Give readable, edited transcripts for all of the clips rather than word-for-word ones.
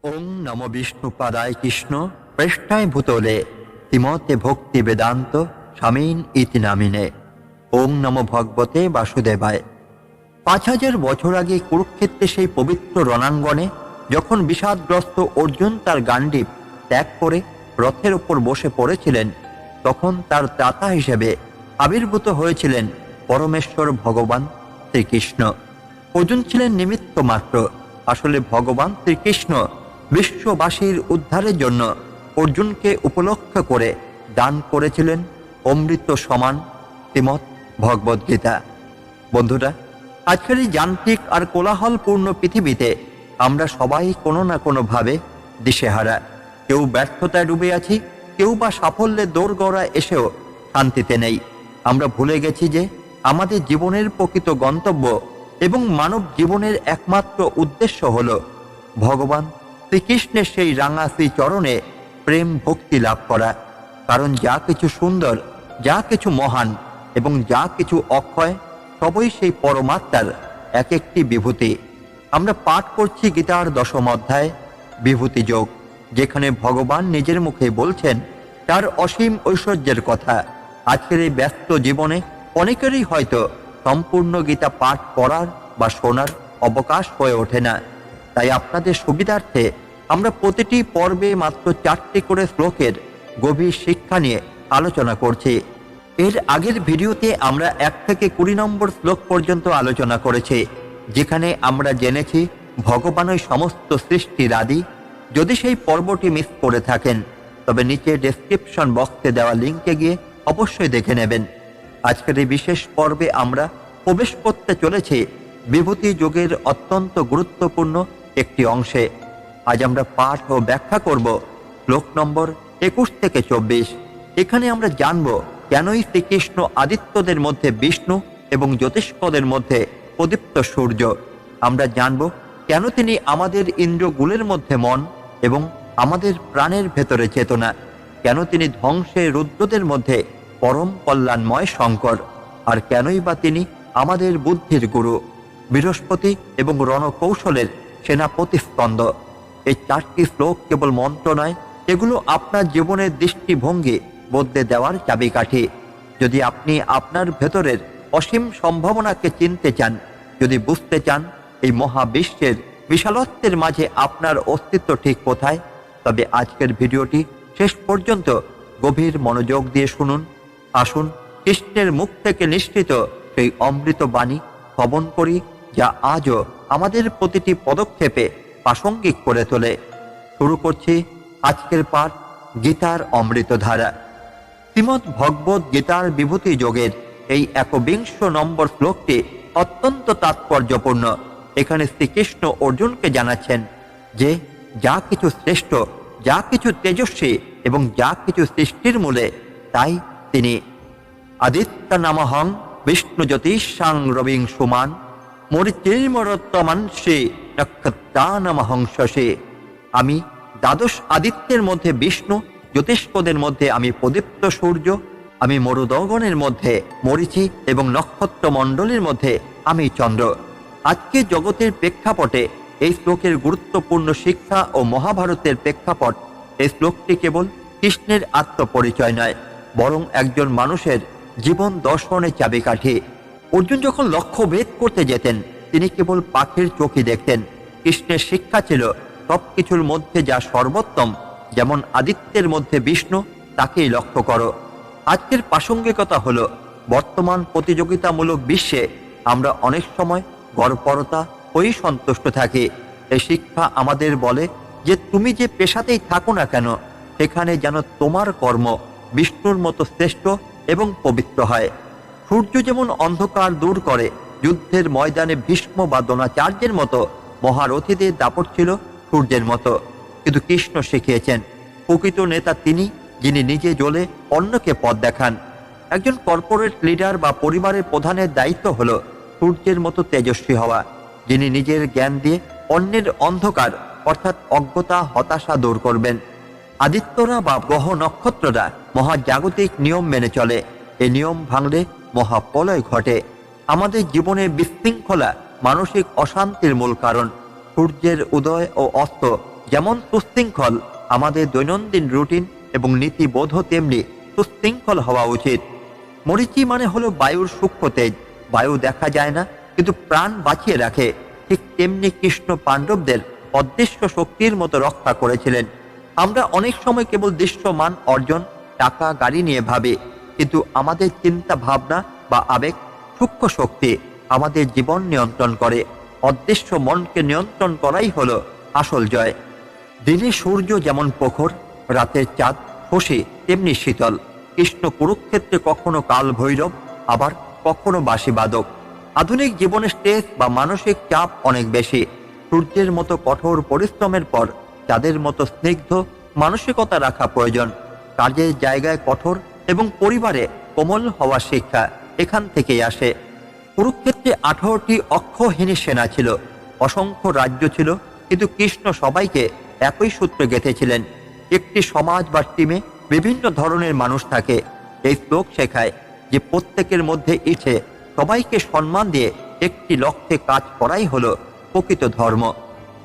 ওং নম বিষ্ণুপাদায় কৃষ্ণ পৃষ্ঠায় ভূতলে তিমতে ভক্তি বেদান্ত স্বামীন ইতি নামিনে। ওং নম ভগবতে বাসুদেবায়। ৫,০০০ বছর আগে কুরুক্ষেত্রে সেই পবিত্র রণাঙ্গনে যখন বিষাদগ্রস্ত অর্জুন তার গান্ডীব ত্যাগ করে রথের উপর বসে পড়েছিলেন, তখন তার ত্রাতা হিসেবে আবির্ভূত হয়েছিলেন পরমেশ্বর ভগবান শ্রীকৃষ্ণ। অর্জুন ছিলেন নিমিত্ত মাত্র। আসলে ভগবান শ্রীকৃষ্ণ বিশ্ববাসীর উদ্ধারের জন্য অর্জুনকে উপলক্ষ করে দান করেছিলেন অমৃত সমান শ্রীমদ্ ভগবদ্গীতা। বন্ধুরা, আজকের এই যান্ত্রিক আর কোলাহলপূর্ণ পৃথিবীতে আমরা সবাই কোনো না কোনোভাবে দিশেহারা। কেউ ব্যর্থতায় ডুবে আছি, কেউ বা সাফল্যের দোরগড়ায় এসেও শান্তিতে নেই। আমরা ভুলে গেছি যে আমাদের জীবনের প্রকৃত গন্তব্য এবং মানব জীবনের একমাত্র উদ্দেশ্য হল ভগবান শ্রীকৃষ্ণের সেই রাঙা শ্রীচরণে প্রেম ভক্তি লাভ করা। কারণ যা কিছু সুন্দর, যা কিছু মহান এবং যা কিছু অক্ষয়, সবই সেই পরমাত্মার এক একটি বিভূতি। আমরা পাঠ করছি গীতার ১০ম অধ্যায় বিভূতি যোগ, যেখানে ভগবান নিজের মুখে বলছেন তার অসীম ঐশ্বর্যের কথা। আজকের এই ব্যস্ত জীবনে অনেকেরই হয়তো সম্পূর্ণ গীতা পাঠ করার বা শোনার অবকাশ হয়ে ওঠে না। তাই আপনাদের সুবিধার্থে আমরা প্রতিটি পর্বে মাত্র 4টি করে শ্লোকের গভীর শিক্ষা নিয়ে আলোচনা করছি। এর আগের ভিডিওতে আমরা 1 থেকে 20 নম্বর শ্লোক পর্যন্ত আলোচনা করেছি, যেখানে আমরা জেনেছি ভগবানই সমস্ত সৃষ্টির আদি। যদি সেই পর্বটি মিস করে থাকেন, তবে নিচে ডেসক্রিপশন বক্সে দেওয়া লিঙ্কে গিয়ে অবশ্যই দেখে নেবেন। আজকের এই বিশেষ পর্বে আমরা প্রবেশ করতে চলেছি বিভূতি যোগের অত্যন্ত গুরুত্বপূর্ণ একটি অংশে। আজ আমরা পাঠ ও ব্যাখ্যা করব শ্লোক নম্বর 21 থেকে 24। এখানে আমরা জানব কেনই শ্রীকৃষ্ণ আদিত্যদের মধ্যে বিষ্ণু এবং জ্যোতিষ্কদের মধ্যে প্রদীপ্ত সূর্য। আমরা জানব কেন তিনি আমাদের ইন্দ্রিয়গুলের মধ্যে মন এবং আমাদের প্রাণের ভেতরে চেতনা, কেন তিনি ধ্বংসে রুদ্রদের মধ্যে পরম কল্যাণময় শঙ্কর, আর কেনই বা তিনি আমাদের বুদ্ধির গুরু, বৃহস্পতি এবং রণকৌশলের সেনাপতি স্কন্দ। এই 4টি শ্লোক কেবল মন্ত্র নয়, এগুলো আপনার জীবনের দৃষ্টিভঙ্গি বদলে দেওয়ার চাবিকাঠি। যদি আপনি আপনার ভেতরের অসীম সম্ভাবনাকে চিনতে চান, যদি বুঝতে চান এই মহাবিশ্বের বিশালত্বের মাঝে আপনার অস্তিত্ব ঠিক কোথায়, তবে আজকের ভিডিওটি শেষ পর্যন্ত গভীর মনোযোগ দিয়ে শুনুন। আসুন কৃষ্ণের মুখ থেকে নিঃসৃত সেই অমৃত বাণী শ্রবণ করি, যা আজও আমাদের প্রতিটি পদক্ষেপে প্রাসঙ্গিক করে তোলে। শুরু করছি আজকের পাঠ, গীতার অমৃতধারা। শ্রীমদ্ ভগবদ্ গীতার বিভূতি যোগের এই 21 নম্বর শ্লোকটি অত্যন্ত তাৎপর্যপূর্ণ। এখানে শ্রীকৃষ্ণ অর্জুনকে জানাচ্ছেন যে যা কিছু শ্রেষ্ঠ, যা কিছু তেজস্বী এবং যা কিছু সৃষ্টির মূলে, তাই তিনি। আদিত্য নামহং বিষ্ণু জ্যোতিষাং রবিং সুমান মরিচির্মরত্তমাংশে নক্ষত্রানামহং শশে। আমি দ্বাদশ আদিত্যের মধ্যে বিষ্ণু, জ্যোতিষ্কদের মধ্যে আমি প্রদীপ্ত সূর্য, আমি মরুদগণের মধ্যে মরিচি এবং নক্ষত্র মণ্ডলীর মধ্যে আমি চন্দ্র। আজকে জগতের প্রেক্ষাপটে এই শ্লোকের গুরুত্বপূর্ণ শিক্ষা ও মহাভারতের প্রেক্ষাপট এই শ্লোকটি কেবল কৃষ্ণের আত্মপরিচয় নয়, বরং একজন মানুষের জীবন দর্শনের চাবিকাঠি। অর্জুন যখন লক্ষ্য ভেদ করতে যেতেন, তিনি কেবল পাখির চোখই দেখতেন। কৃষ্ণের শিক্ষা ছিল সবকিছুর মধ্যে যা সর্বোত্তম, যেমন আদিত্যের মধ্যে বিষ্ণু, তাকেই লক্ষ্য করো। আজকের প্রাসঙ্গিকতা হলো বর্তমান প্রতিযোগিতামূলক বিশ্বে আমরা অনেক সময় গড়পড়তা হয়েই সন্তুষ্ট থাকি। এই শিক্ষা আমাদের বলে যে তুমি যে পেশাতেই থাকো না কেন, সেখানে যেন তোমার কর্ম বিষ্ণুর মতো শ্রেষ্ঠ এবং পবিত্র হয়। সূর্য যেমন অন্ধকার দূর করে, যুদ্ধের ময়দানে ভীষ্ম বা দ্রোণাচার্যের মতো মহারথীদের দাপট ছিল সূর্যের মতো। কিন্তু কৃষ্ণ শিখিয়েছেন প্রকৃত নেতা তিনি, যিনি নিজে জ্বলে অন্যকে পথ দেখান। একজন কর্পোরেট লিডার বা পরিবারের প্রধানের দায়িত্ব হলো সূর্যের মতো তেজস্বী হওয়া, যিনি নিজের জ্ঞান দিয়ে অন্যের অন্ধকার অর্থাৎ অজ্ঞতা, হতাশা দূর করবেন। আদিত্যরা বা গ্রহ নক্ষত্ররা মহাজাগতিক নিয়ম মেনে চলে। এই নিয়ম ভাঙলে মহাপ্রলয় ঘটে। আমাদের জীবনে বিশৃঙ্খলা মানসিক অশান্তির মূল কারণ। সূর্যের উদয় ও অস্ত যেমন সুশৃঙ্খল, আমাদের দৈনন্দিন রুটিন এবং নীতিবোধও তেমনি সুশৃঙ্খল হওয়া উচিত। মরীচি মানে হলো বায়ুর সূক্ষ্ম তেজ। বায়ু দেখা যায় না, কিন্তু প্রাণ বাঁচিয়ে রাখে। ঠিক তেমনি কৃষ্ণ পাণ্ডবদের অদৃশ্য শক্তির মতো রক্ষা করেছিলেন। আমরা অনেক সময় কেবল দৃশ্যমান অর্জন, টাকা, গাড়ি নিয়ে ভাবি, কিন্তু আমাদের চিন্তা, ভাবনা বা আবেগ, সূক্ষ্ম শক্তি আমাদের জীবন নিয়ন্ত্রণ করে। অদৃশ্য মনকে নিয়ন্ত্রণ করাই হলো আসল জয়। দিনে সূর্য যেমন প্রখর, রাতের চাঁদ শশী তেমনি শীতল। কৃষ্ণ কুরুক্ষেত্রে কখনো কাল ভৈরব, আবার কখনো বাঁশিবাদক। আধুনিক জীবনের স্ট্রেস বা মানসিক চাপ অনেক বেশি। সূর্যের মতো কঠোর পরিশ্রমের পর চাঁদের মতো স্নিগ্ধ মানসিকতা রাখা প্রয়োজন। কাজের জায়গায় কঠোর এবং পরিবারে কোমল হওয়া শিক্ষা এখান থেকেই আসে। কুরুক্ষেত্রে 18টি অক্ষহীনী সেনা ছিল, অসংখ্য রাজ্য ছিল, কিন্তু কৃষ্ণ সবাইকে একই সূত্রে গেঁথেছিলেন। একটি সমাজ বা টিমে বিভিন্ন ধরনের মানুষ থাকে। এই শ্লোক শেখায় যে প্রত্যেকের মধ্যে ইচ্ছে সবাইকে সম্মান দিয়ে একটি লক্ষ্যে কাজ করাই হলো প্রকৃত ধর্ম।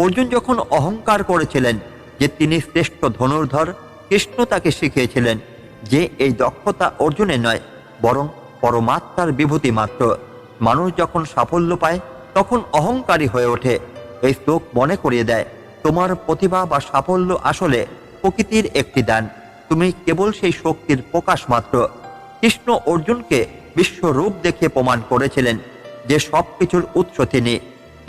অর্জুন যখন অহংকার করেছিলেন যে তিনি শ্রেষ্ঠ ধনুর্ধর, কৃষ্ণ তাকে শিখিয়েছিলেন যে এই দক্ষতা অর্জুনের নয়, বরং পরমাত্মার বিভূতি মাত্র। মানুষ যখন সাফল্য পায় তখন অহংকারী হয়ে ওঠে। এই শ্লোক মনে করিয়ে দেয়, তোমার প্রতিভা বা সাফল্য আসলে প্রকৃতির একটি দান, তুমি কেবল সেই শক্তির প্রকাশ মাত্র। কৃষ্ণ অর্জুনকে বিশ্বরূপ দেখে প্রমাণ করেছিলেন যে সব কিছুর উৎস তিনি।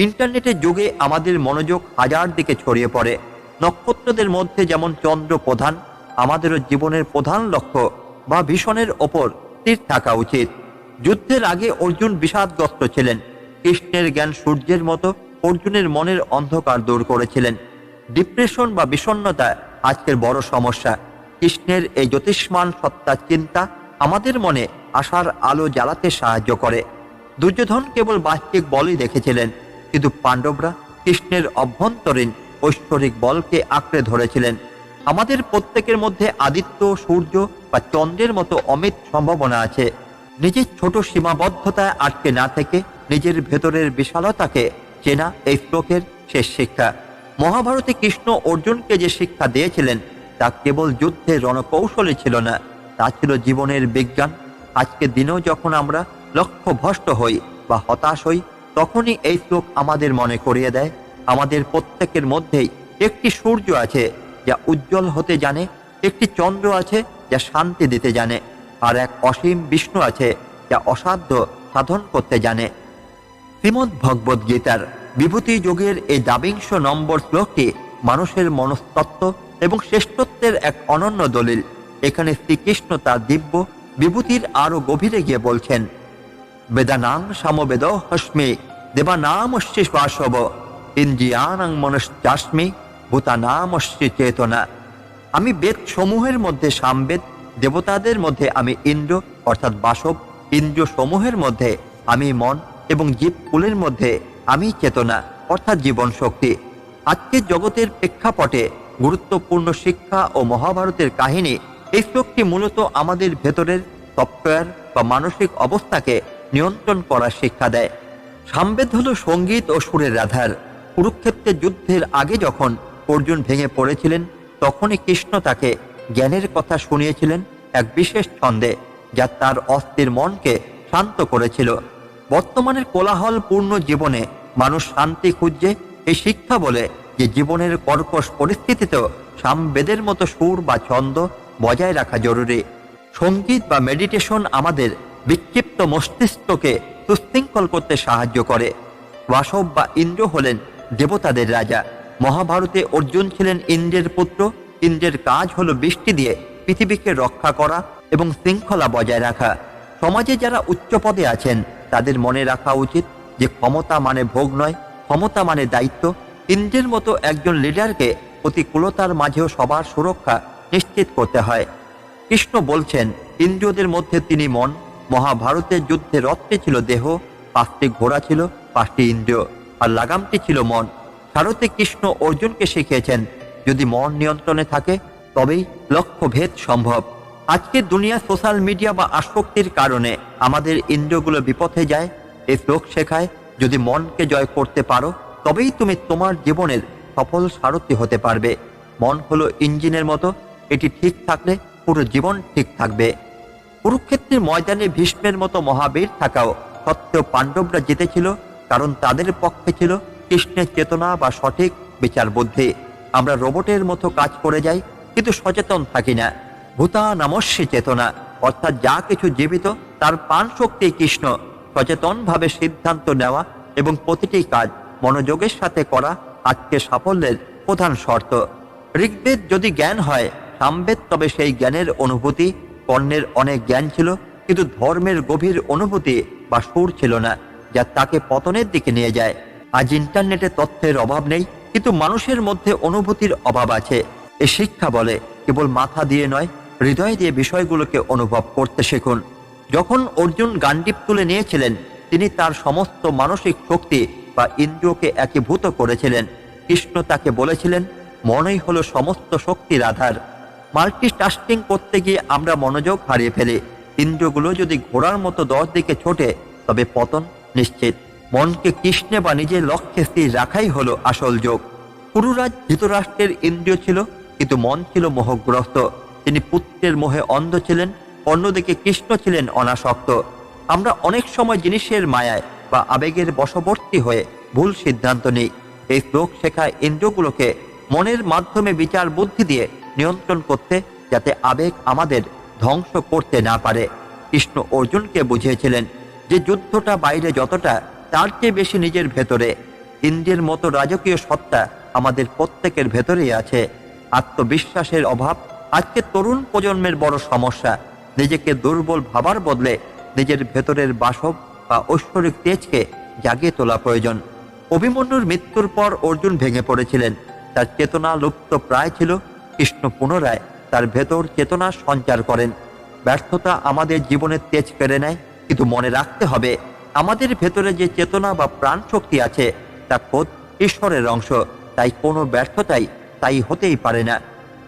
ইন্টারনেটের যুগে আমাদের মনোযোগ হাজার দিকে ছড়িয়ে পড়ে। নক্ষত্রদের মধ্যে যেমন চন্দ্র প্রধান, আমাদেরও জীবনের প্রধান লক্ষ্য বা ভীষণের ওপর স্থির থাকা উচিত। যুদ্ধের আগে অর্জুন বিষাদগ্রস্ত ছিলেন। কৃষ্ণের জ্ঞান সূর্যের মতো অর্জুনের মনের অন্ধকার দূর করেছিলেন। ডিপ্রেশন বা বিষণ্ণতা আজকের বড় সমস্যা। কৃষ্ণের এই জ্যোতিষ্মান সত্তার চিন্তা আমাদের মনে আশার আলো জ্বালাতে সাহায্য করে। দুর্যোধন কেবল বাহ্যিক বলই দেখেছিলেন, কিন্তু পাণ্ডবরা কৃষ্ণের অভ্যন্তরীণ ঐশ্বরিক বলকে আঁকড়ে ধরেছিলেন। আমাদের প্রত্যেকের মধ্যে আদিত্য, সূর্য বা চন্দ্রের মতো অমিত সম্ভাবনা আছে। নিজের ছোট সীমাবদ্ধতায় আটকে না থেকে নিজের ভেতরের বিশালতাকে চেনা এই শ্লোকের শেষ শিক্ষা। মহাভারতে কৃষ্ণ অর্জুনকে যে শিক্ষা দিয়েছিলেন তা কেবল যুদ্ধের রণকৌশলই ছিল না, তা ছিল জীবনের বিজ্ঞান। আজকের দিনেও যখন আমরা লক্ষ্যভ্রষ্ট হই বা হতাশ হই, তখনই এই শ্লোক আমাদের মনে করিয়ে দেয় আমাদের প্রত্যেকের মধ্যেই একটি সূর্য আছে যা উজ্জ্বল হতে জানে, একটি চন্দ্র আছে যা শান্তি দিতে জানে, আর এক অসীম বিষ্ণু আছে যা অসাধ্য সাধন করতে জানে। শ্রীমদ্ ভগবদ গীতার বিভূতি যোগের এই 22 নম্বর শ্লোকটি মানুষের মনস্তত্ত্ব এবং শ্রেষ্ঠত্বের এক অনন্য দলিল। এখানে শ্রীকৃষ্ণ তার দিব্য বিভূতির আরো গভীরে গিয়ে বলছেন, বেদানাং সামবেদ হস্মি দেবানামস্যি শ্বাসব ইন্দ্রিয়ানাং মনশ্চাস্মি ভূতানামস্যি চেতনা। আমি বেদ সমূহের মধ্যে সামবেদ, দেবতাদের মধ্যে আমি ইন্দ্র অর্থাৎ বাসব, ইন্দ্রিয় সমূহের মধ্যে আমি মন এবং জীবকুলের মধ্যে আমি চেতনা অর্থাৎ জীবন শক্তি। আজকের জগতের প্রেক্ষাপটে গুরুত্বপূর্ণ শিক্ষা ও মহাভারতের কাহিনী এই শ্লোকটি মূলত আমাদের ভেতরের সফটওয়্যার বা মানসিক অবস্থাকে নিয়ন্ত্রণ করার শিক্ষা দেয়। সামবেদ হল সঙ্গীত ও সুরের আধার। কুরুক্ষেত্রের যুদ্ধের আগে যখন অর্জুন ভেঙে পড়েছিলেন, তখনই কৃষ্ণ তাকে জ্ঞানের কথা শুনিয়েছিলেন এক বিশেষ ছন্দে, যা তার অস্থির মনকে শান্ত করেছিল। বর্তমানের কোলাহলপূর্ণ জীবনে মানুষ শান্তি খুঁজছে। এই শিক্ষা বলে যে জীবনের কর্কশ পরিস্থিতিতেও সামবেদের মতো সুর বা ছন্দ বজায় রাখা জরুরি। সঙ্গীত বা মেডিটেশন আমাদের বিক্ষিপ্ত মস্তিষ্ককে সুশৃঙ্খল করতে সাহায্য করে। বাসব বা ইন্দ্র হলেন দেবতাদের রাজা। মহাভারতে অর্জুন ছিলেন ইন্দ্রের পুত্র। ইন্দ্রের কাজ হলো বৃষ্টি দিয়ে পৃথিবীকে রক্ষা করা এবং শৃঙ্খলা বজায় রাখা। সমাজে যারা উচ্চ পদে আছেন তাদের মনে রাখা উচিত যে ক্ষমতা মানে ভোগ নয়, ক্ষমতা মানে দায়িত্ব। ইন্দ্রের মতো একজন লিডারকে প্রতিকূলতার মাঝেও সবার সুরক্ষা নিশ্চিত করতে হয়। কৃষ্ণ বলছেন ইন্দ্রিয়দের মধ্যে তিনি মন। মহাভারতের যুদ্ধে রথটি ছিল দেহ, 5টি ঘোড়া ছিল, 5টি ইন্দ্রিয়, আর লাগামটি ছিল মন। ভারতে কৃষ্ণ অর্জুনকে শিখিয়েছেন যদি মন নিয়ন্ত্রণে থাকে তবেই লক্ষ্যভেদ সম্ভব। আজকের দুনিয়া সোশ্যাল মিডিয়া বা আসক্তির কারণে আমাদের ইন্দ্রিয়গুলো বিপথে যায়। এই শ্লোক শেখায় যদি মনকে জয় করতে পারো তবেই তুমি তোমার জীবনের সফল সারথি হতে পারবে। মন হলো ইঞ্জিনের মতো, এটি ঠিক থাকলে পুরো জীবন ঠিক থাকবে। কুরুক্ষেত্রের ময়দানে ভীষ্মের মতো মহাবীর থাকাও সত্ত্বেও পাণ্ডবরা জিতেছিল, কারণ তাদের পক্ষে ছিল কৃষ্ণের চেতনা বা সঠিক বিচার বুদ্ধি। আমরা রোবটের মতো কাজ করে যাই, কিন্তু সচেতন থাকি না। ভূতা নামস্যি চেতনা, অর্থাৎ যা কিছু জীবিত তার প্রাণ শক্তি কৃষ্ণ। সচেতনভাবে সিদ্ধান্ত নেওয়া এবং প্রতিটি কাজ মনোযোগের সাথে করা আজকে সাফল্যের প্রধান শর্ত। ঋগ্বেদ যদি জ্ঞান হয়, সামবেদ তবে সেই জ্ঞানের অনুভূতি। কর্ণের অনেক জ্ঞান ছিল, কিন্তু ধর্মের গভীর অনুভূতি বা সুর ছিল না, যা তাকে পতনের দিকে নিয়ে যায়। আজ ইন্টারনেটে তথ্যের অভাব নেই, কিন্তু মানুষের মধ্যে অনুভূতির অভাব আছে। এ শিক্ষা বলে কেবল মাথা দিয়ে নয়, হৃদয় দিয়ে বিষয়গুলোকে অনুভব করতে শিখুন। যখন অর্জুন গান্ডীব তুলে নিয়েছিলেন, তিনি তার সমস্ত মানসিক শক্তি বা ইন্দ্রিয়কে একীভূত করেছিলেন। কৃষ্ণ তাকে বলেছিলেন, মনই হলো সমস্ত শক্তির আধার। মাল্টিটাস্কিং করতে গিয়ে আমরা মনোযোগ হারিয়ে ফেলি। ইন্দ্রিয়গুলো যদি ঘোড়ার মতো 10 দিকে ছোটে, তবে পতন নিশ্চিত। মনকে কৃষ্ণে বা নিজের লক্ষ্যে স্থির রাখাই হলো আসল যোগ। কুরুরাজ ধৃতরাষ্ট্রের ইন্দ্রিয় ছিল, কিন্তু মন ছিল মোহগ্রস্ত। তিনি পুত্রের মোহে অন্ধ ছিলেন, অন্যদিকে কৃষ্ণ ছিলেন অনাসক্ত। আমরা অনেক সময় জিনিসের মায়ায় বা আবেগের বশবর্তী হয়ে ভুল সিদ্ধান্ত নিই। এই শ্লোক শেখায় ইন্দ্রিয়গুলোকে মনের মাধ্যমে বিচার বুদ্ধি দিয়ে নিয়ন্ত্রণ করতে, যাতে আবেগ আমাদের ধ্বংস করতে না পারে। কৃষ্ণ অর্জুনকে বুঝিয়েছিলেন যে যুদ্ধটা বাইরে যতটা, তার চেয়ে বেশি নিজের ভেতরে। ইন্দ্রিয়ের মতো রাজকীয় সত্তা আমাদের প্রত্যেকের ভেতরেই আছে। আত্মবিশ্বাসের অভাব আজকে তরুণ প্রজন্মের বড় সমস্যা। নিজেকে দুর্বল ভাবার বদলে নিজের ভেতরের বাসব বা ঐশ্বরিক তেজকে জাগিয়ে তোলা প্রয়োজন। অভিমন্যুর মৃত্যুর পর অর্জুন ভেঙে পড়েছিলেন, তার চেতনা লুপ্ত প্রায় ছিল। কৃষ্ণ পুনরায় তার ভেতর চেতনা সঞ্চার করেন। ব্যর্থতা আমাদের জীবনের তেজ কেড়ে নেয়, কিন্তু মনে রাখতে হবে, আমাদের ভেতরে যে চেতনা বা প্রাণ শক্তি আছে, তা খোদ ঈশ্বরের অংশ। তাই কোনো ব্যর্থতাই তাই হতেই পারে না।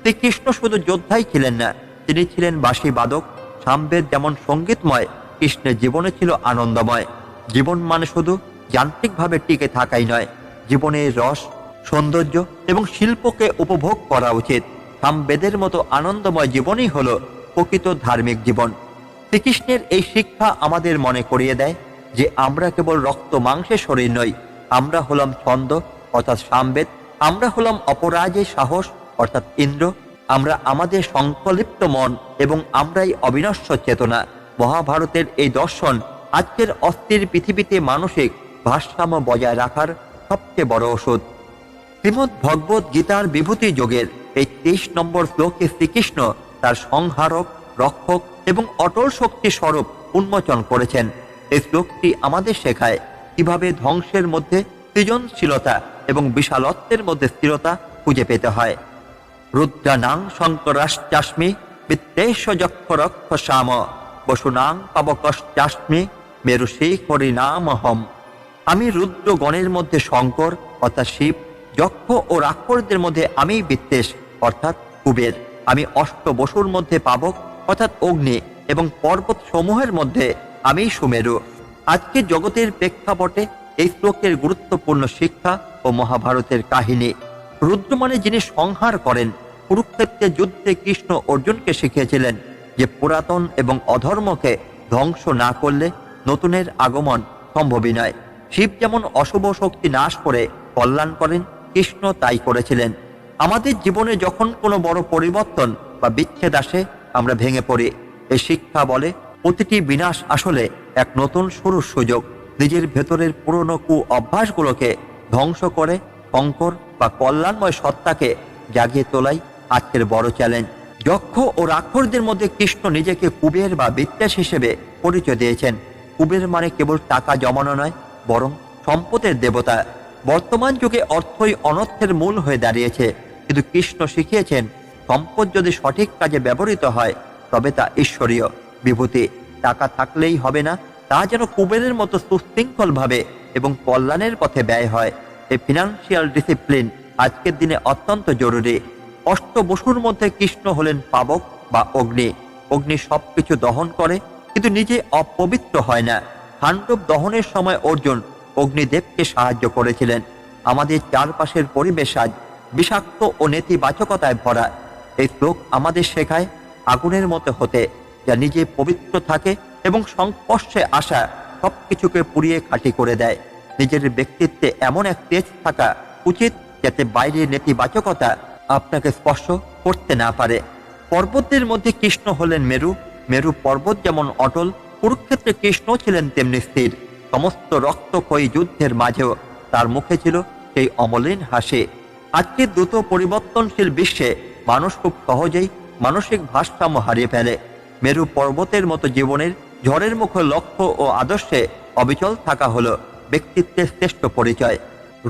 শ্রীকৃষ্ণ শুধু যোদ্ধাই ছিলেন না, তিনি ছিলেন বাঁশি বাদক। সামবেদ যেমন সঙ্গীতময়, কৃষ্ণের জীবনে ছিল আনন্দময়। জীবন মানে শুধু যান্ত্রিকভাবে টিকে থাকাই নয়, জীবনের রস, সৌন্দর্য এবং শিল্পকে উপভোগ করা উচিত। সামবেদের মতো আনন্দময় জীবনই হলো প্রকৃত ধার্মিক জীবন। শ্রীকৃষ্ণের এই শিক্ষা আমাদের মনে করিয়ে দেয় যে আমরা কেবল রক্ত মাংসের শরীর নই, আমরা হলাম ছন্দ অর্থাৎ সামবেদ, আমরা হলাম অপরাজেয় সাহস অর্থাৎ ইন্দ্র, আমরা আমাদের সংকল্পিত মন এবং আমরাই অবিনশ্বর চেতনা। মহাভারতের এই দর্শন আজকের অস্থির পৃথিবীতে মানসিক ভারসাম্য বজায় রাখার সবচেয়ে বড় ওষুধ। শ্রীমদ্ ভগবত গীতার বিভূতি যোগের এই 23 নম্বর শ্লোকে শ্রীকৃষ্ণ তার সংহারক, রক্ষক এবং অটল শক্তি স্বরূপ উন্মোচন করেছেন। এই শ্লোকটি আমাদের শেখায় কিভাবে ধ্বংসের মধ্যে সৃজনশীলতা এবং বিশালত্বের মধ্যে স্থিরতা খুঁজে পেতে হয়। রুদ্রানাং শঙ্করাশ্চাস্মি বিত্তেশ যক্ষ রক্ষ শ্যাম বসুনাং পাবকশ্চাস্মি মেরুষি হরিনামহম। আমি রুদ্রগণের মধ্যে শঙ্কর অর্থাৎ শিব, যক্ষ ও রাক্ষসদের মধ্যে আমি বিত্তেশ অর্থাৎ কুবের, আমি অষ্টবসুর মধ্যে পাবক অর্থাৎ অগ্নি এবং পর্বত সমূহের মধ্যে আমি সুমেরু। আজকে জগতের প্রেক্ষাপটে এই শ্লোকের গুরুত্বপূর্ণ শিক্ষা ও মহাভারতের কাহিনী। রুদ্র মানে যিনি সংহার করেন। কুরুক্ষেত্রের যুদ্ধে কৃষ্ণ অর্জুনকে শিখিয়েছিলেন যে পুরাতন এবং অধর্মকে ধ্বংস না করলে নতুনের আগমন সম্ভবই নয়। শিব যেমন অশুভ শক্তি নাশ করে কল্যাণ করেন, কৃষ্ণ তাই করেছিলেন। আমাদের জীবনে যখন কোনো বড় পরিবর্তন বা বিচ্ছেদ আসে, আমরা ভেঙে পড়ি। এই শিক্ষা বলে প্রতিটি বিনাশ আসলে এক নতুন শুরুর সুযোগ। নিজের ভেতরের পুরনো কু অভ্যাসগুলোকে ধ্বংস করে শঙ্কর বা কল্যাণময় সত্তাকে জাগিয়ে তোলাই আজকের বড় চ্যালেঞ্জ। যক্ষ ও রাক্ষসদের মধ্যে কৃষ্ণ নিজেকে কুবের বা বিত্তেশ হিসেবে পরিচয় দিয়েছেন। কুবের মানে কেবল টাকা জমানো নয়, বরং সম্পদের দেবতা। বর্তমান যুগে অর্থই অনর্থের মূল হয়ে দাঁড়িয়েছে, কিন্তু কৃষ্ণ শিখিয়েছেন সম্পদ যদি সঠিক কাজে ব্যবহৃত হয় তবে তা ঈশ্বরীয় বিভূতি। টাকা থাকলেই হবে না, তা যেন কুবেরের মতো সুশৃঙ্খলভাবে এবং কল্যাণের পথে ব্যয় হয়। এই ফিনান্সিয়াল ডিসিপ্লিন আজকের দিনে অত্যন্ত জরুরি। অষ্টবসুর মধ্যে কৃষ্ণ হলেন পাবক বা অগ্নি। অগ্নি সবকিছু দহন করে, কিন্তু নিজে অপবিত্র হয় না। খাণ্ডব দহনের সময় অর্জুন অগ্নিদেবকে সাহায্য করেছিলেন। আমাদের চারপাশের পরিবেশ আজ বিষাক্ত ও নেতিবাচকতায় ভরা। এই শ্লোক আমাদের শেখায় আগুনের মতো হতে, যা নিজে পবিত্র থাকে এবং সংস্পর্শে আসা সবকিছুকে পুড়িয়ে খাঁটি করে দেয়। নিজের ব্যক্তিত্বে এমন এক তেজ থাকা উচিত যাতে বাইরের নেতিবাচকতা আপনাকে স্পর্শ করতে না পারে। পর্বতের মধ্যে কৃষ্ণ হলেন মেরু। মেরু পর্বত যেমন অটল, কুরুক্ষেত্রে কৃষ্ণ ছিলেন তেমনি স্থির। সমস্ত রক্তক্ষয়ী যুদ্ধের মাঝেও তার মুখে ছিল সেই অমলিন হাসি। আজকের দ্রুত পরিবর্তনশীল বিশ্বে মানুষ খুব সহজেই মানসিক ভারসাম্য হারিয়ে ফেলে। মেরু পর্বতের মতো জীবনের ঝড়ের মুখে লক্ষ্য ও আদর্শে অবিচল থাকা হলো ব্যক্তিত্বের শ্রেষ্ঠ পরিচয়।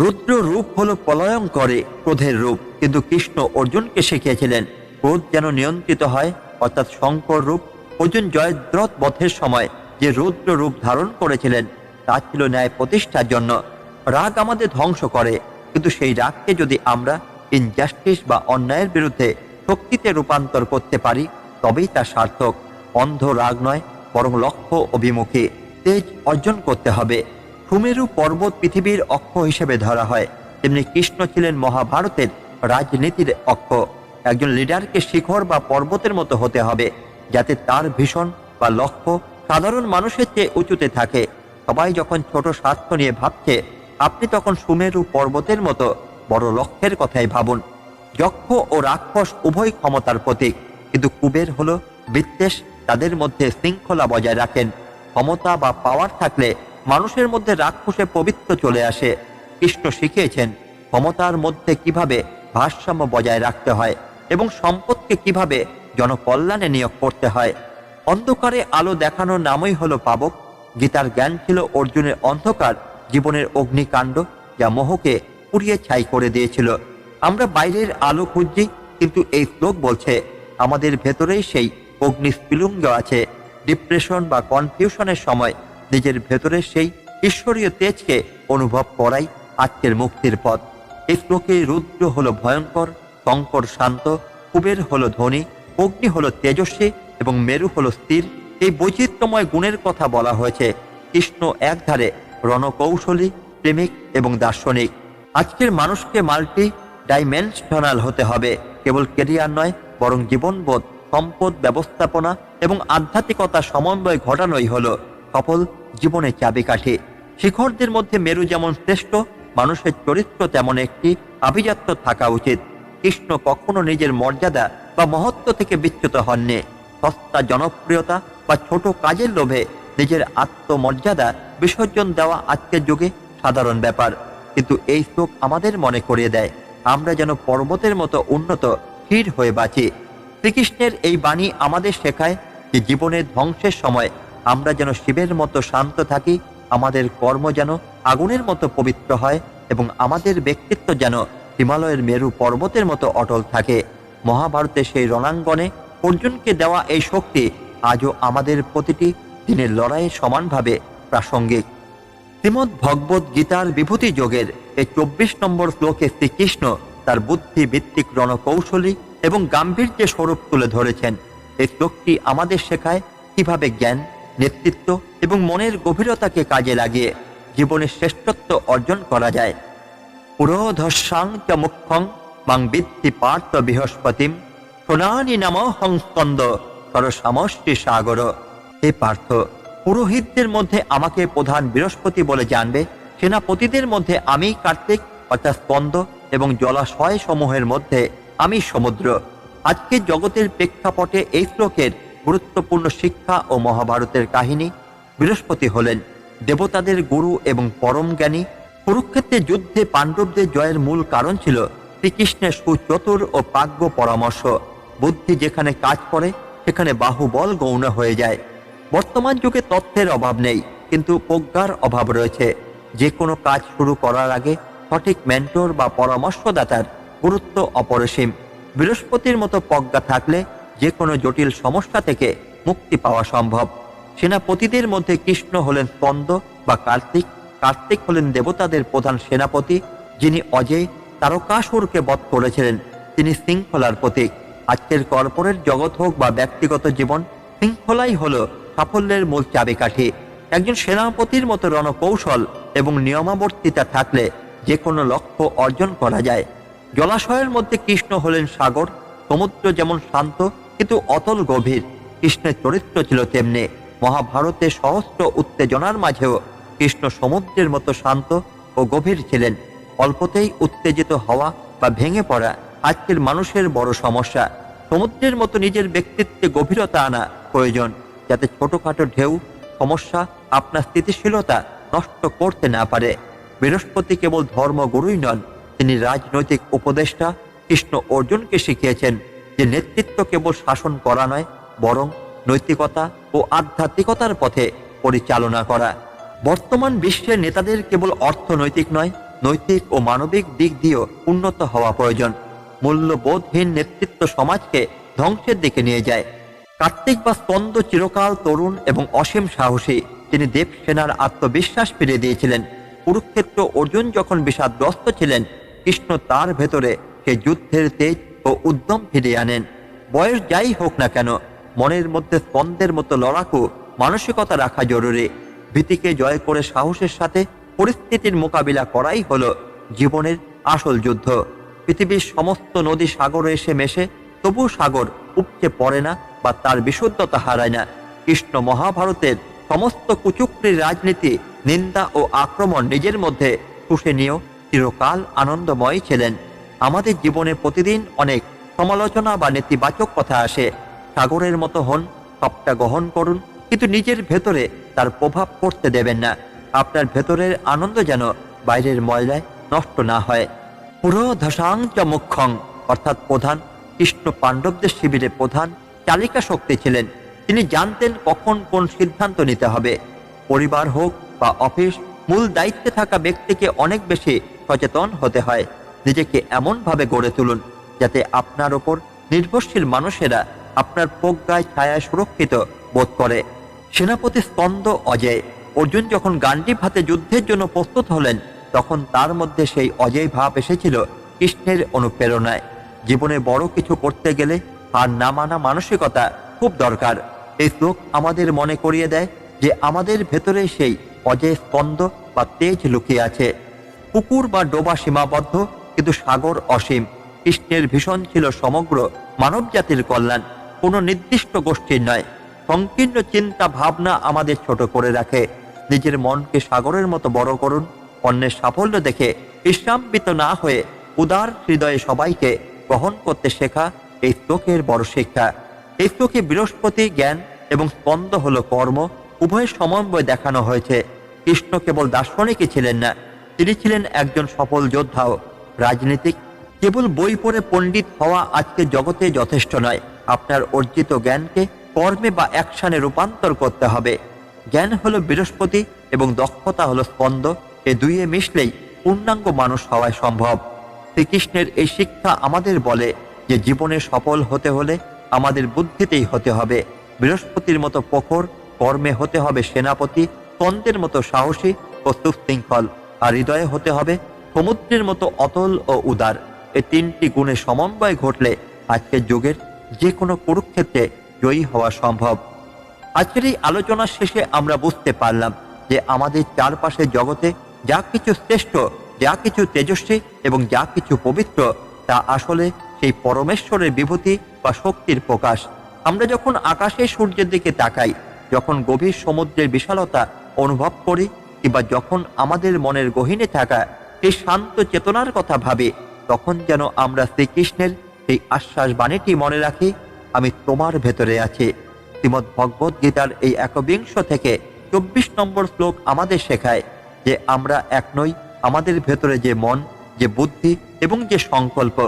রুদ্র রূপ হলো প্রলয়ঙ্করে ক্রোধের রূপ, কিন্তু কৃষ্ণ অর্জুনকে শিখিয়েছিলেন ক্রোধ যেন নিয়ন্ত্রিত হয়, অর্থাৎ শঙ্কর রূপ। অর্জুন জয়দ্রথ বধের সময় যে রুদ্র রূপ ধারণ করেছিলেন তা ছিল ন্যায় প্রতিষ্ঠার জন্য। রাগ আমাদের ধ্বংস করে, কিন্তু সেই রাগকে যদি আমরা ইনজাস্টিস বা অন্যায়ের বিরুদ্ধে শক্তিতে রূপান্তর করতে পারি তবেই তা সার্থক। অন্ধ রাগ নয়, বরং লক্ষ্য অভিমুখী তেজ অর্জন করতে হবে। সুমেরু পর্বত পৃথিবীর অক্ষ হিসেবে ধরা হয়, তেমনি কৃষ্ণ ছিলেন মহাভারতের রাজনীতির অক্ষ। একজন লিডারকে শিখর বা পর্বতের মতো হতে হবে, যাতে তার ভীষণ বা লক্ষ্য সাধারণ মানুষের চেয়ে উঁচুতে থাকে। সবাই যখন ছোট স্বার্থ নিয়ে ভাবছে, আপনি তখন সুমেরু পর্বতের মতো বড় লক্ষ্যের কথাই ভাবুন। যক্ষ ও রাক্ষস উভয় ক্ষমতার প্রতীক, কিন্তু কুবের হলো বিদ্বেষ। তাদের মধ্যে শৃঙ্খলা বজায় রাখেন। ক্ষমতা বা পাওয়ার থাকলে মানুষের মধ্যে রাক্ষসে পবিত্র চলে আসে। কৃষ্ণ শিখিয়েছেন ক্ষমতার মধ্যে কিভাবে ভারসাম্য বজায় রাখতে হয় এবং সম্পদকে কিভাবে জনকল্যাণে নিয়োগ করতে হয়। অন্ধকারে আলো দেখানোর নামই হলো পাবক। গীতার জ্ঞান ছিল অর্জুনের অন্ধকার জীবনের অগ্নিকাণ্ড, যা মোহকে পুড়িয়ে ছাই করে দিয়েছিল। আমরা বাইরের আলো খুঁজছি, কিন্তু এই শ্লোক বলছে আমাদের ভেতরেই সেই অগ্নিস্ফুলিঙ্গ আছে। ডিপ্রেশন বা কনফিউশনের সময় নিজের ভেতরে সেই ঈশ্বরীয় তেজকে অনুভব করাই আজকের মুক্তির পথ। এই শ্লোকে রুদ্র হলো ভয়ঙ্কর, শঙ্কর শান্ত, কুবের হলো ধনী, অগ্নি হলো তেজস্বী এবং মেরু হলো স্থির। এই বৈচিত্র্যময় গুণের কথা বলা হয়েছে। কৃষ্ণ একধারে রণকৌশলী, প্রেমিক এবং দার্শনিক। আজকের মানুষকে মাল্টি ডাইমেনশনাল হতে হবে। কেবল কেরিয়ার নয়, বরং জীবনবোধ, সম্পদ ব্যবস্থাপনা এবং আধ্যাত্মিকতার সমন্বয় ঘটানোই হলো সফল জীবনের চাবিকাঠি। শিখরদের মধ্যে মেরু যেমন শ্রেষ্ঠ, মানুষের চরিত্র তেমন একটি আভিজাত্য থাকা উচিত। কৃষ্ণ কখনো নিজের মর্যাদা বা মহত্ব থেকে বিচ্যুত হননি। সস্তা জনপ্রিয়তা বা ছোট কাজের লোভে নিজের আত্মমর্যাদা বিসর্জন দেওয়া আজকের যুগে সাধারণ ব্যাপার। কিন্তু এই শ্লোক আমাদের মনে করিয়ে দেয় আমরা যেন পর্বতের মতো উন্নত স্থির হয়ে বাঁচি। শ্রীকৃষ্ণের এই বাণী আমাদের শেখায় যে জীবনের ধ্বংসের সময় আমরা যেন শিবের মতো শান্ত থাকি, আমাদের কর্ম যেন আগুনের মতো পবিত্র হয় এবং আমাদের ব্যক্তিত্ব যেন হিমালয়ের মেরু পর্বতের মতো অটল থাকে। মহাভারতে সেই রণাঙ্গনে অর্জুনকে দেওয়া এই শক্তি আজও আমাদের প্রতিটি দিনের লড়াইয়ে সমানভাবে প্রাসঙ্গিক। শ্রীমদ্ ভগবত গীতার বিভূতি যোগের এই 24 নম্বর শ্লোকে শ্রীকৃষ্ণ তার বুদ্ধি ভিত্তিক রণকৌশলী এবং গাম্ভীর্যের স্বরূপ তুলে ধরেছেন। এই শ্লোকটি আমাদের শেখায় কিভাবে জ্ঞান, নেতৃত্ব এবং মনের গভীরতাকে কাজে লাগিয়ে জীবনের শ্রেষ্ঠত্ব অর্জন করা যায়। পুরোধস্যাং চ মুখ্যং মাং বিদ্ধি পার্থ বৃহস্পতিম সোনানি নামহং স্কন্দ সরসামষ্টি সাগর। হে পার্থ, পুরোহিতদের মধ্যে আমাকে প্রধান বৃহস্পতি বলে জানবে, সেনাপতিদের মধ্যে আমি কার্তিক অর্থাৎ স্কন্দ এবং জলাশয় সমূহের মধ্যে আমি সমুদ্র। আজকের জগতের প্রেক্ষাপটে এই শ্লোকের গুরুত্বপূর্ণ শিক্ষা ও মহাভারতের কাহিনী। বৃহস্পতি হলেন দেবতাদের গুরু এবং পরম জ্ঞানী। কুরুক্ষেত্রের যুদ্ধে পাণ্ডবদের জয়ের মূল কারণ ছিল শ্রীকৃষ্ণের সুচতুর ও প্রাজ্ঞ পরামর্শ। বুদ্ধি যেখানে কাজ করে সেখানে বাহুবল গৌণ হয়ে যায়। বর্তমান যুগে তথ্যের অভাব নেই, কিন্তু প্রজ্ঞার অভাব রয়েছে। যে কোনো কাজ শুরু করার আগে সঠিক মেন্টর বা পরামর্শদাতার গুরুত্ব অপরিসীম। বৃহস্পতির মতো প্রজ্ঞা থাকলে যে কোনো জটিল সমস্যা থেকে মুক্তি পাওয়া সম্ভব। সেনাপতিদের মধ্যে কৃষ্ণ হলেন স্কন্দ বা কার্তিক। কার্তিক হলেন দেবতাদের প্রধান সেনাপতি, যিনি অজেয় তারকাসুরকে বধ করেছিলেন। তিনি শৃঙ্খলার প্রতীক। আজকের কর্পোরেট জগৎ হোক বা ব্যক্তিগত জীবন, শৃঙ্খলাই হলো সাফল্যের মূল চাবিকাঠি। একজন সেনাপতির মতো রণকৌশল এবং নিয়মাবর্তিতা থাকলে যে কোনো লক্ষ্য অর্জন করা যায়। জলাশয়ের মধ্যে কৃষ্ণ হলেন সাগর, সমুদ্র যেমন শান্ত কিন্তু অতল গভীর, কৃষ্ণের চরিত্র ছিল তেমনি। মহাভারতে সহস্র উত্তেজনার মাঝেও কৃষ্ণ সমুদ্রের মতো শান্ত ও গভীর ছিলেন। অল্পতেই উত্তেজিত হওয়া বা ভেঙে পড়া আজকের মানুষের বড় সমস্যা। সমুদ্রের মতো নিজের ব্যক্তিত্বে গভীরতা আনা প্রয়োজন, যাতে ছোটখাটো ঢেউ সমস্যা আপনার স্থিতিশীলতা নষ্ট করতে না পারে। বৃহস্পতি কেবল ধর্মগুরুই নন, তিনি রাজনৈতিক উপদেষ্টা। কৃষ্ণ অর্জুনকে শিখিয়েছেন যে নেতৃত্ব কেবল শাসন করা নয়, বরং নৈতিকতা ও আধ্যাত্মিকতার পথে পরিচালনা করা। বর্তমান বিশ্বের নেতাদের কেবল অর্থনৈতিক নয়, নৈতিক ও মানবিক দিক দিয়েও উন্নত হওয়া প্রয়োজন। মূল্যবোধহীন নেতৃত্ব সমাজকে ধ্বংসের দিকে নিয়ে যায়। কার্তিক বা স্কন্দ চিরকাল তরুণ এবং অসীম সাহসী। তিনি দেবসেনার আত্মবিশ্বাস ফিরিয়ে দিয়েছিলেন। কুরুক্ষেত্র অর্জুন যখন বিষাদগ্রস্ত ছিলেন, কৃষ্ণ তার ভেতরে সে যুদ্ধের তেজ ও উদ্যম ফিরিয়ে আনেন। বয়স যাই হোক না কেন, মনের মধ্যে স্কন্দের মতো লড়াকু মানসিকতা রাখা জরুরি। ভীতিকে জয় করে সাহসের সাথে পরিস্থিতির মোকাবিলা করাই হলো জীবনের আসল যুদ্ধ। পৃথিবীর সমস্ত নদী সাগরে এসে মেশে, তবু সাগর উপচে পড়ে না বা তার বিশুদ্ধতা হারায় না। কৃষ্ণ মহাভারতের সমস্ত কুচুক্রির রাজনীতি, নিন্দা ও আক্রমণ নিজের মধ্যে শুষে নিয়েও চিরকাল আনন্দময় ছিলেন। আমাদের জীবনে প্রতিদিন অনেক সমালোচনা বা নেতিবাচক কথা আসে। সাগরের মতো হন, সবটা গ্রহণ করুন, কিন্তু নিজের ভেতরে তার প্রভাব পড়তে দেবেন না। আপনার ভেতরের আনন্দ যেন বাইরের ময়লায় নষ্ট না হয়। পুরো ধসাং চ মুখ্যং অর্থাৎ প্রধান কৃষ্ণ পাণ্ডবদের শিবিরে প্রধান চালিকা শক্তি ছিলেন। তিনি জানতেন কখন কোন সিদ্ধান্ত নিতে হবে। পরিবার হোক বা অফিস, মূল দায়িত্বে থাকা ব্যক্তিকে অনেক বেশি সচেতন হতে হয়। নিজেকে এমনভাবে গড়ে তুলুন যাতে আপনার ওপর নির্ভরশীল মানুষেরা আপনার প্রজ্ঞায় ছায়ায় সুরক্ষিত বোধ করে। সেনাপতি স্কন্দ অজেয়। অর্জুন যখন গান্ডীব হাতে যুদ্ধের জন্য প্রস্তুত হলেন, তখন তার মধ্যে সেই অজেয় ভাব এসেছিল কৃষ্ণের অনুপ্রেরণায়। জীবনে বড় কিছু করতে গেলে হার না মানা মানসিকতা খুব দরকার। এই শ্লোক আমাদের মনে করিয়ে দেয় যে আমাদের ভেতরে সেই অজেয় স্পন্দ বা তেজ লুকিয়ে আছে। পুকুর বা ডোবা সীমাবদ্ধ, কিন্তু সাগর অসীম। কৃষ্ণের ভীষণ ছিল সমগ্র মানব জাতির কল্যাণ, কোনো নির্দিষ্ট গোষ্ঠীর নয়। সংকীর্ণ চিন্তা ভাবনা আমাদের ছোট করে রাখে। নিজের মনকে সাগরের মতো বড় করুন। অন্যের সাফল্য দেখে বিস্রাম্বিত না হয়ে উদার হৃদয়ে সবাইকে গ্রহণ করতে শেখা এই শ্লোকের বড় শিক্ষা। এই শ্লোকে বৃহস্পতি জ্ঞান এবং স্কন্দ হলো কর্ম, উভয়ের সমন্বয় দেখানো হয়েছে। কৃষ্ণ কেবল দার্শনিকই ছিলেন না, তিনি ছিলেন একজন সফল যোদ্ধাও, রাজনীতিক। কেবল বই পড়ে পণ্ডিত হওয়া আজকে জগতে যথেষ্ট নয়। আপনার অর্জিত জ্ঞানকে কর্মে বা অ্যাকশনে রূপান্তর করতে হবে। জ্ঞান হলো বৃহস্পতি এবং দক্ষতা হলো স্কন্দ। এ দুইয়ে মিশলেই পূর্ণাঙ্গ মানুষ হওয়া সম্ভব। শ্রীকৃষ্ণের এই শিক্ষা আমাদের বলে যে জীবনে সফল হতে হলে আমাদের বুদ্ধিতেই হতে হবে। বৃহস্পতির মতো প্রখর, কর্মে হতে হবে সেনাপতি, স্কন্দের মতো সাহসী ও সুশৃঙ্খল, আর হৃদয়ে হতে হবে সমুদ্রের মতো অতল ও উদার। এই তিনটি গুণে সমন্বয় ঘটলে আজকের যুগের যে কোনো কুরুক্ষেত্রে জয়ী হওয়া সম্ভব। আজকের এই আলোচনার শেষে আমরা বুঝতে পারলাম যে আমাদের চারপাশে জগতে যা কিছু শ্রেষ্ঠ, যা কিছু তেজস্বী এবং যা কিছু পবিত্র, তা আসলে সেই পরমেশ্বরের বিভূতি বা শক্তির প্রকাশ। আমরা যখন আকাশে সূর্যের দিকে তাকাই, যখন গভীর সমুদ্রের বিশালতা অনুভব করি, কিংবা যখন আমাদের মনের গহীনে থাকা সেই শান্ত চেতনার কথা ভাবি, তখন যেন আমরা শ্রীকৃষ্ণের সেই আশ্বাস বাণীটি মনে রাখি, আমি তোমার ভেতরে আছি। শ্রীমদ্ ভগবদ গীতার এই ১বিংশ থেকে ২৪ নম্বর শ্লোক আমাদের শেখায় যে আমরা এক নই। আমাদের ভেতরে যে মন, যে বুদ্ধি এবং যে সংকল্প,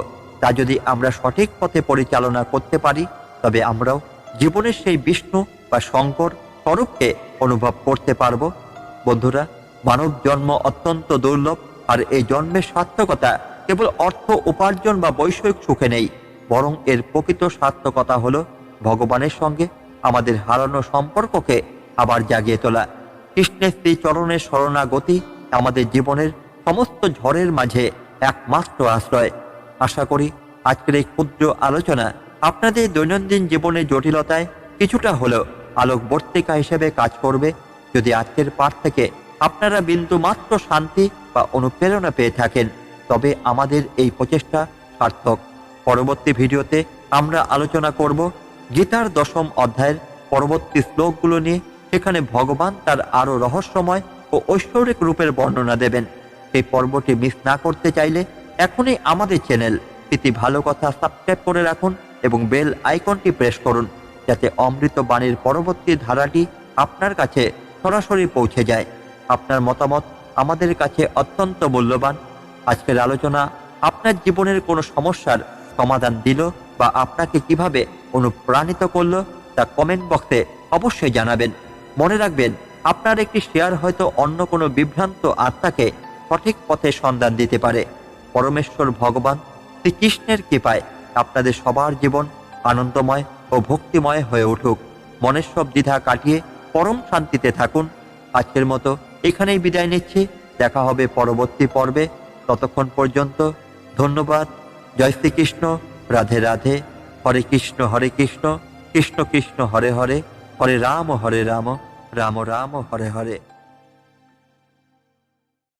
তা যদি আমরা সঠিক পথে পরিচালনা করতে পারি, তবে আমরাও জীবনের সেই বিষ্ণু বা শঙ্কর স্বরূপকে অনুভব করতে পারব। বন্ধুরা, মানব জন্ম অত্যন্ত দুর্লভ, আর এই জন্মের সার্থকতা কেবল অর্থ উপার্জন বা বৈষয়িক সুখে নেই, বরং এর প্রকৃত সার্থকতা হলো ভগবানের সঙ্গে আমাদের হারানো সম্পর্ককে আবার জাগিয়ে তোলা। কৃষ্ণের শ্রীচরণের শরণাগতি আমাদের জীবনের সমস্ত ঝড়ের মাঝে একমাত্র আশ্রয়। আশা করি আজকের এই ক্ষুদ্র আলোচনা আপনাদের দৈনন্দিন জীবনের জটিলতায় কিছুটা হলেও আলোকবর্তিকা হিসেবে কাজ করবে। যদি আজকের পাঠ থেকে আপনারা বিন্দু মাত্র শান্তি বা বা অনুপ্রেরণা পেয়ে থাকেন, তবে আমাদের এই প্রচেষ্টা সার্থক। পরবর্তী ভিডিওতে আমরা আলোচনা করব গীতার 10ম অধ্যায়ের পরবর্তী শ্লোকগুলো নিয়ে। সেখানে ভগবান তার আরও রহস্যময় ও ঐশ্বরিক রূপের বর্ণনা দেবেন। এই পর্বটি মিস না করতে চাইলে এখনই আমাদের চ্যানেল ইতি ভালো কথা সাবস্ক্রাইব করে রাখুন এবং বেল আইকনটি প্রেস করুন, যাতে অমৃত বাণীর পরবর্তী ধারাটি আপনার কাছে সরাসরি পৌঁছে যায়। আপনার মতামত আমাদের কাছে অত্যন্ত মূল্যবান। আজকের আলোচনা আপনার জীবনের কোনো সমস্যার সমাধান দিল বা আপনাকে কিভাবে অনুপ্রাণিত করলো তা কমেন্ট বক্সে অবশ্যই জানাবেন। মনে রাখবেন, আপনার একটি শেয়ার হয়তো অন্য কোনো বিভ্রান্ত আত্মাকে সঠিক পথে সন্ধান দিতে পারে। পরমেশ্বর ভগবান শ্রীকৃষ্ণের কৃপায় আপনাদের সবার জীবন আনন্দময় ও ভক্তিময় হয়ে উঠুক। মনের সব দ্বিধা কাটিয়ে পরম শান্তিতে থাকুন। আজকের মতো এখানেই বিদায় নিচ্ছি। দেখা হবে পরবর্তী পর্বে। ততক্ষণ পর্যন্ত ধন্যবাদ। জয় শ্রীকৃষ্ণ। রাধে রাধে। হরে কৃষ্ণ কৃষ্ণ কৃষ্ণ হরে হরে, হরে রাম রাম রাম হরে হরে।